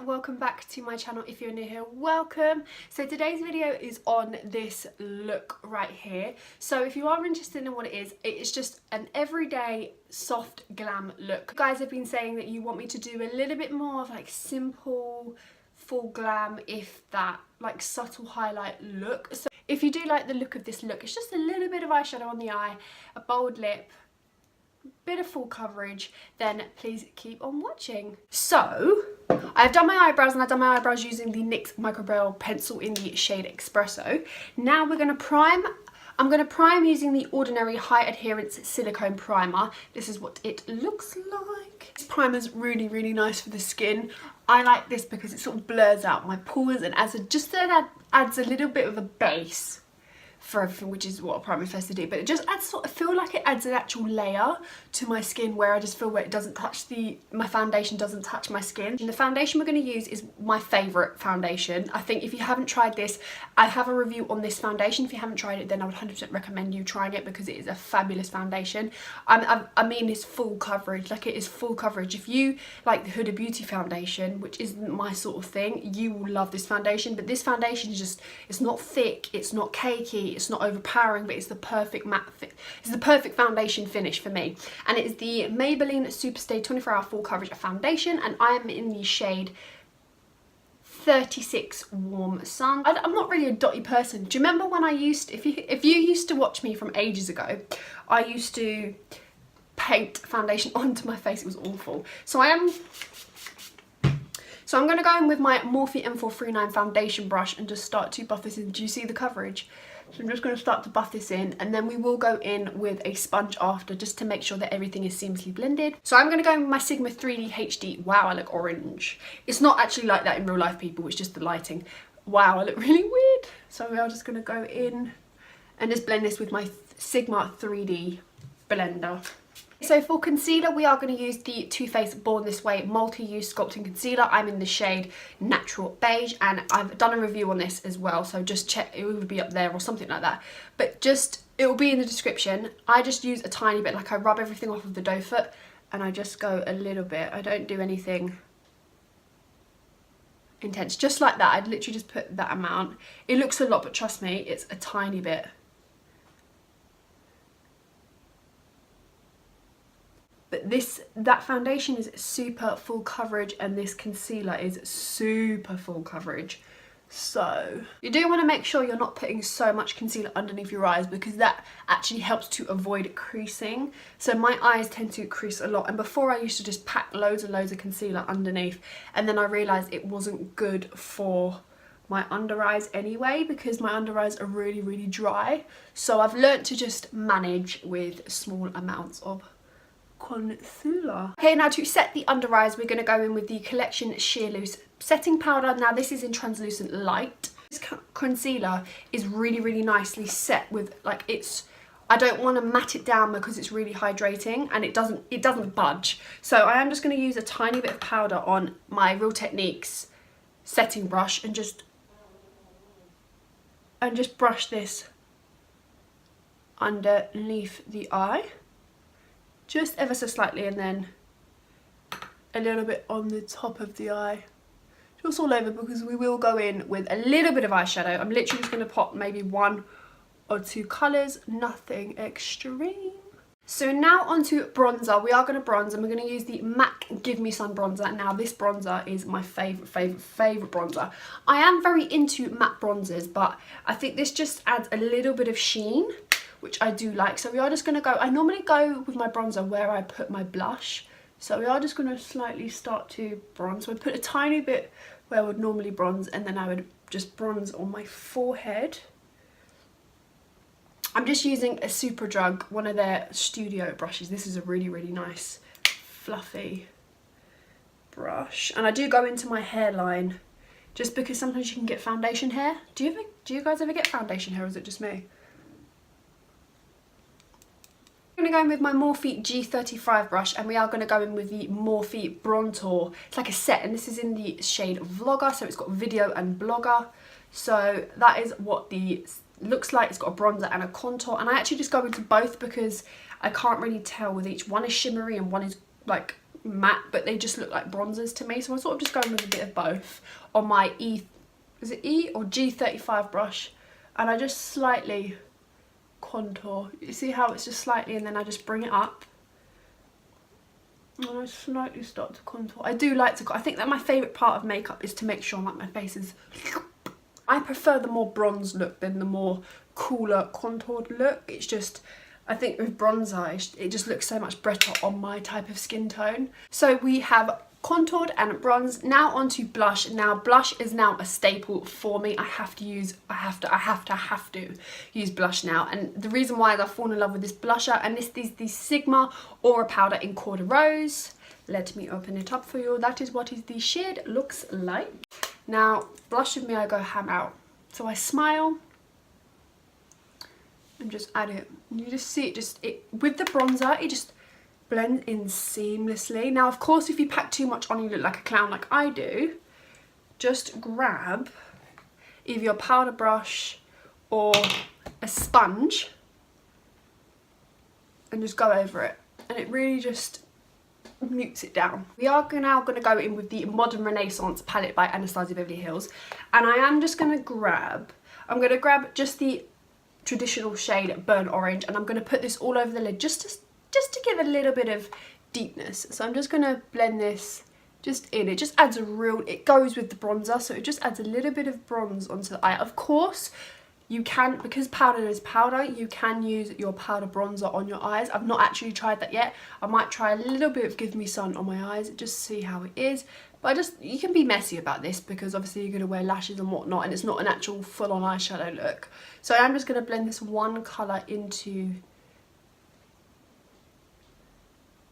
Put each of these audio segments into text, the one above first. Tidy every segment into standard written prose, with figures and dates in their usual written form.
welcome back to my channel. If you're new here, welcome. So today's video is on this look right here. So if you are interested in what it is just an everyday soft glam look. You guys have been saying that you want me to do a little bit more of like simple full glam, if that, like subtle highlight look. So if you do like the look of this look, it's just a little bit of eyeshadow on the eye, a bold lip, bit of full coverage, then please keep on watching. So I've done my eyebrows, and I've done my eyebrows using the NYX Microbrow pencil in the shade Espresso. Now we're going to prime. I'm going to prime using the Ordinary High Adherence Silicone Primer. This is what it looks like. This primer's really nice for the skin. I like this because it sort of blurs out my pores and adds a little bit of a base for everything, which is what a primer is supposed to do, but it just adds I feel like it adds an actual layer to my skin, where I just feel where it doesn't touch my foundation doesn't touch my skin. And the foundation we're going to use is my favourite foundation. I think if you haven't tried this, I have a review on this foundation. If you haven't tried it, then I would 100% recommend you trying it, because it is a fabulous foundation. I mean, it's full coverage, like it is full coverage. If you like the Huda Beauty foundation, which isn't my sort of thing, you will love this foundation. But this foundation is just, it's not thick, it's not cakey, it's not overpowering, but it's the perfect matte fit. It's the perfect foundation finish for me, and it is the Maybelline Superstay 24-Hour Full Coverage Foundation, and I am in the shade 36 Warm Sun. I'm not really a dotty person. Do you remember when I used, if you used to watch me from ages ago, I used to paint foundation onto my face. It was awful. So I'm going to go in with my Morphe M439 foundation brush and just start to buff this in. Do you see the coverage? So I'm just going to start to buff this in, and then we will go in with a sponge after, just to make sure that everything is seamlessly blended. So I'm going to go in with my Sigma 3D HD. Wow, I look orange. It's not actually like that in real life, people. It's just the lighting. Wow, I look really weird. So we are just going to go in and just blend this with my Sigma 3D blender. So for concealer, we are going to use the Too Faced Born This Way Multi-Use Sculpting Concealer. I'm in the shade Natural Beige, and I've done a review on this as well, so just check, it would be up there or something like that. But just, it will be in the description. I just use a tiny bit, like I rub everything off of the doe foot, and I just go a little bit. I don't do anything intense, just like that. I'd literally just put that amount. It looks a lot, but trust me, it's a tiny bit. But that foundation is super full coverage, and this concealer is super full coverage. So you do want to make sure you're not putting so much concealer underneath your eyes, because that actually helps to avoid creasing. So my eyes tend to crease a lot, and before I used to just pack loads and loads of concealer underneath, and then I realised it wasn't good for my under eyes anyway, because my under eyes are really dry. So I've learnt to just manage with small amounts of concealer. Okay, now to set the under eyes, we're going to go in with the Collection Sheer Loose setting powder. Now this is in translucent light. This concealer is really nicely set with, like, it's, I don't want to matte it down because it's really hydrating, and it doesn't budge. So I am just going to use a tiny bit of powder on my Real Techniques setting brush and just brush this underneath the eye, just ever so slightly, and then a little bit on the top of the eye, just all over, because we will go in with a little bit of eyeshadow. I'm literally just going to pop maybe 1 or 2 colours, nothing extreme. So now onto bronzer. We are going to bronze, and we're going to use the MAC Give Me Sun bronzer. Now this bronzer is my favourite bronzer. I am very into matte bronzers, but I think this just adds a little bit of sheen, which I do like. So we are just going to go, I normally go with my bronzer where I put my blush. So we are just going to slightly start to bronze. So I put a tiny bit where I would normally bronze, and then I would just bronze on my forehead. I'm just using a Superdrug, one of their studio brushes. This is a really nice fluffy brush. And I do go into my hairline, just because sometimes you can get foundation hair. Do you guys ever get foundation hair, or is it just me? I'm going to go in with my Morphe G35 brush, and we are going to go in with the Morphe Bronzer. It's like a set, and this is in the shade Vlogger, so it's got video and blogger. So that is what the looks like. It's got a bronzer and a contour, and I actually just go into both because I can't really tell with each. One is shimmery and one is like matte, but they just look like bronzers to me. So I'm sort of just going with a bit of both on my is it E or G35 brush, and I just slightly contour. You see how it's just slightly, and then I just bring it up and I slightly start to contour. I do like to, I think that my favourite part of makeup is to make sure like my face is, I prefer the more bronze look than the more cooler contoured look. It's just, I think with bronzer it just looks so much better on my type of skin tone. So we have contoured and bronze. Now onto blush. Now blush is now a staple for me. I have to use blush now, and the reason why is I've fallen in love with this blusher, and this is the Sigma Aura powder in Corda Rose. Let me open it up for you. That is what the shade looks like. Now blush with me, I go ham out. So I smile and just add it. You just see it with the bronzer, it just blend in seamlessly. Now of course if you pack too much on, you look like a clown like I do. Just grab either your powder brush or a sponge and just go over it, and it really just mutes it down. We are now going to go in with the Modern Renaissance palette by Anastasia Beverly Hills, and I'm going to grab just the traditional shade Burnt Orange, and I'm going to put this all over the lid just to give a little bit of deepness. So I'm just going to blend this just in. It just adds it goes with the bronzer, so it just adds a little bit of bronze onto the eye. Of course, you can, because powder is powder, you can use your powder bronzer on your eyes. I've not actually tried that yet. I might try a little bit of Give Me Sun on my eyes, just see how it is. But you can be messy about this because obviously you're going to wear lashes and whatnot, and it's not an actual full-on eyeshadow look. So I'm just going to blend this one colour into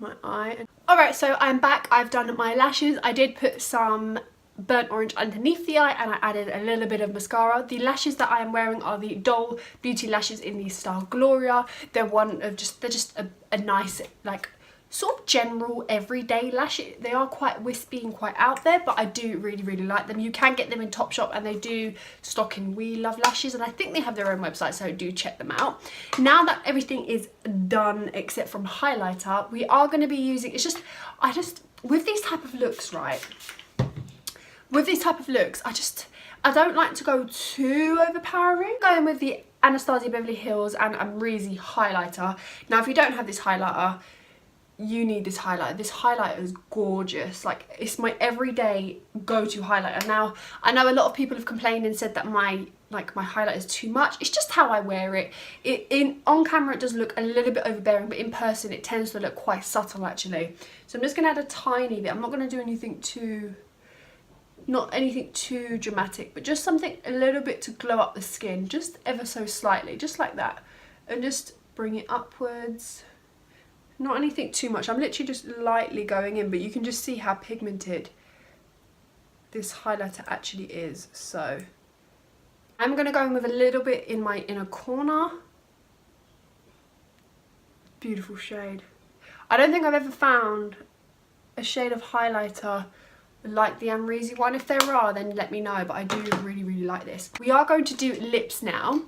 my eye. Alright, so I'm back. I've done my lashes. I did put some Burnt Orange underneath the eye, and I added a little bit of mascara. The lashes that I am wearing are the Doll Beauty lashes in the style Gloria. They're just a nice, like, sort of general everyday lash. They are quite wispy and quite out there, but I do really like them. You can get them in Topshop, and they do stock in We Love Lashes, and I think they have their own website, so do check them out. Now that everything is done except from highlighter, we are going to be using, with these type of looks, right, with these type of looks, I don't like to go too overpowering. Going with the Anastasia Beverly Hills and Amrezy highlighter. Now if you don't have this highlighter, you need this highlighter. This highlighter is gorgeous. Like, it's my everyday go-to highlighter. Now I know a lot of people have complained and said that my highlight is too much. It's just how I wear it. On camera it does look a little bit overbearing, but in person it tends to look quite subtle actually. So I'm just going to add a tiny bit. I'm not going to do anything too, not anything too dramatic, but just something a little bit to glow up the skin, just ever so slightly, just like that, and just bring it upwards. Not anything too much. I'm literally just lightly going in, but you can just see how pigmented this highlighter actually is. So I'm going to go in with a little bit in my inner corner. Beautiful shade. I don't think I've ever found a shade of highlighter like the Amrezy one. If there are, then let me know, but I do really like this. We are going to do lips now.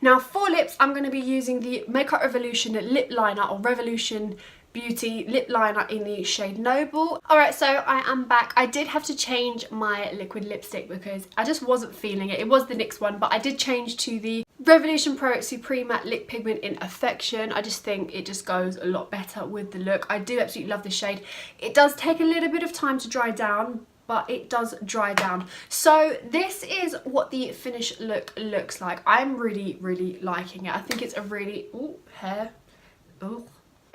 Now for lips, I'm going to be using the Makeup Revolution lip liner, or Revolution Beauty lip liner in the shade Noble. Alright, so I am back. I did have to change my liquid lipstick because I just wasn't feeling it. It was the NYX one, but I did change to the Revolution Pro Supreme Matte Lip Pigment in Affection. I just think it just goes a lot better with the look. I do absolutely love this shade. It does take a little bit of time to dry down, but it does dry down. So this is what the finished look looks like. I'm really liking it. I think it's a really, ooh, hair, ooh.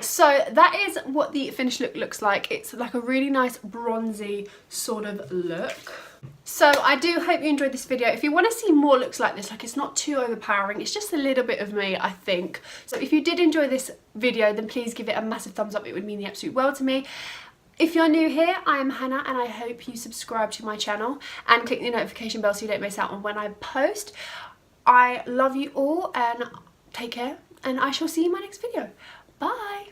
So that is what the finished look looks like. It's like a really nice bronzy sort of look. So I do hope you enjoyed this video. If you want to see more looks like this, like, it's not too overpowering, it's just a little bit of me, I think. So if you did enjoy this video, then please give it a massive thumbs up. It would mean the absolute world to me. If you're new here, I am Hannah, and I hope you subscribe to my channel and click the notification bell so you don't miss out on when I post. I love you all, and take care, and I shall see you in my next video. Bye!